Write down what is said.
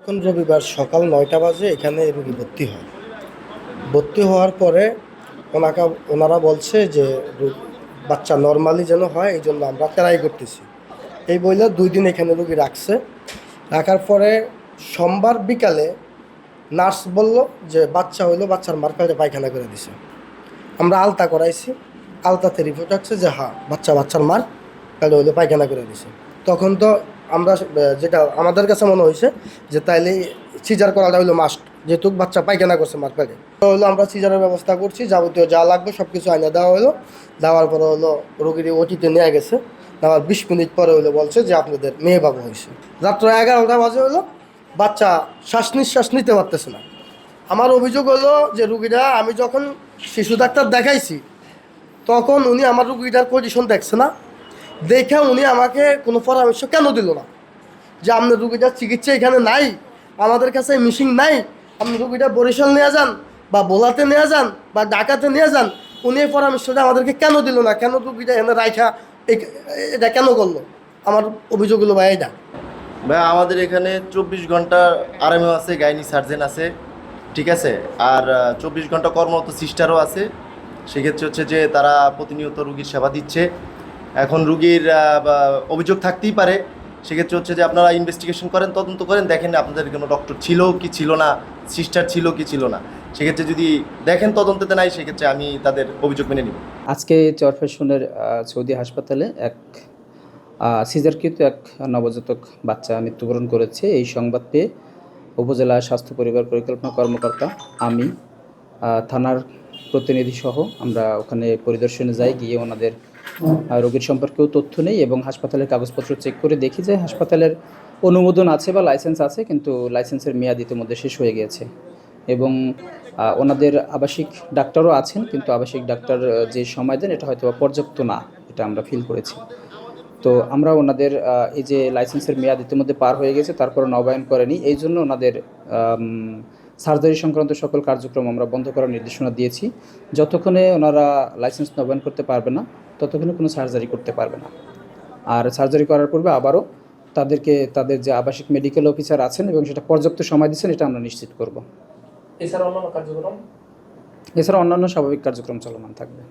কোন রবিবার সকাল ৯টা বাজে এখানে রোগী ভর্তি হয়। ভর্তি হওয়ার পরে ওনাকে ওনারা বলছে যে বাচ্চা নর্মালি যেন হয়, এই জন্য আমরা ট্রাই করতেছি। এই বইলে 2 দিন এখানে রোগী রাখছে। রাখার পরে সোমবার বিকালে নার্স বলল যে বাচ্চা হইলো, বাচ্চার মার পেটে পায়খানা করে দিছে। আমরা আলতা করাইছি, আলতাতে রিপোর্ট আসছে যে হ্যাঁ বাচ্চার মার পেটে হইলো পায়খানা করে দিছে। তখন তো আমরা যেটা আমাদের কাছে মনে হয়েছে যে তাইলে সিজার করাটা হইলো মাস্ট, যেহেতু বাচ্চা পায়খানা করছে মার পেটে। তো হলো আমরা সিজারের ব্যবস্থা করছি, যাবতীয় যা লাগবে সব কিছু আইনা দেওয়া হলো। দেওয়ার পরে হলো রোগীর ওটিতে নিয়ে গেছে। নেওয়ার 20 মিনিট পরে হইলো বলছে যে আপনাদের মেয়ে বাবু হয়েছে। রাত্র 11টা বাজে হলো বাচ্চা শ্বাস নিঃশ্বাস নিতে পারতেছে না। আমার অভিযোগ হলো যে রুগীরা, আমি যখন শিশু ডাক্তার দেখাইছি তখন উনি আমার রুগীটার পজিশন দেখছে না, দেখে উনি আমাকে কোনো পরামর্শ কেন দিল না যে আপনার রুগীটার চিকিৎসা এখানে নাই, আমাদের কাছে মিশিং নাই, আপনি রুগীটা বরিশাল নিয়ে যান বা ভোলাতে নিয়ে যান বা ঢাকাতে নিয়ে যান। উনি এই পরামর্শটা আমাদেরকে কেন দিল না, কেন রুগীটা এনে রাইখা এটা কেন করলো? আমার অভিযোগ হলো ভাই এটা। ভাই আমাদের এখানে 24 ঘন্টা আরএমও আছে, গাইনি সার্জেন আছে, ঠিক আছে। আর 24 ঘন্টা কর্মরত সিস্টারও আছে। সেক্ষেত্রে হচ্ছে যে তারা প্রতিনিয়ত রুগীর সেবা দিচ্ছে। এখন রুগীর অভিযোগ থাকতেই পারে, সেক্ষেত্রে হচ্ছে যে আপনারা ইনভেস্টিগেশন করেন, তদন্ত করেন, দেখেন আপনাদের কোনো ডক্টর ছিল কি ছিল না, সিস্টার ছিল কি ছিল না। সেক্ষেত্রে যদি দেখেন তদন্ততে নাই, সেক্ষেত্রে আমি তাদের অভিযোগ মেনে নিব। আজকে চরফ্যাশনের সৌদি হাসপাতালে এক সিজারকৃত এক নবজাতক বাচ্চা মৃত্যুবরণ করেছে। এই সংবাদ পেয়ে উপজেলা স্বাস্থ্য পরিবার পরিকল্পনা কর্মকর্তা, আমি, থানার প্রতিনিধি সহ আমরা ওখানে পরিদর্শনে যাই। গিয়ে ওনাদের রোগীর সম্পর্কেও তথ্য নেই এবং হাসপাতালের কাগজপত্র চেক করে দেখি যে হাসপাতালের অনুমোদন আছে বা লাইসেন্স আছে, কিন্তু লাইসেন্সের মেয়াদ ইতিমধ্যে শেষ হয়ে গিয়েছে। এবং ওনাদের আবাসিক ডাক্তারও আছেন, কিন্তু আবাসিক ডাক্তার যে সময় দেন এটা হয়তো পর্যাপ্ত না, এটা আমরা ফিল করেছি। তো আমরা ওনাদের এই যে লাইসেন্সের মেয়াদ ইতিমধ্যে পার হয়ে গেছে, তারপরে নবায়ন করেনি, এই জন্য ওনাদের সার্জারি সংক্রান্ত সকল কার্যক্রম আমরা বন্ধ করার নির্দেশনা দিয়েছি। যতক্ষণে ওনারা লাইসেন্স নবায়ন করতে পারবে না ততক্ষণে কোনো সার্জারি করতে পারবে না। আর সার্জারি করার পূর্বে আবারও তাদেরকে তাদের যে আবাসিক মেডিকেল অফিসার আছেন এবং সেটা পর্যাপ্ত সময় দিচ্ছেন, এটা আমরা নিশ্চিত করব। এছাড়া অন্যান্য কার্যক্রম এছাড়া অন্যান্য স্বাভাবিক কার্যক্রম চলমান থাকবে।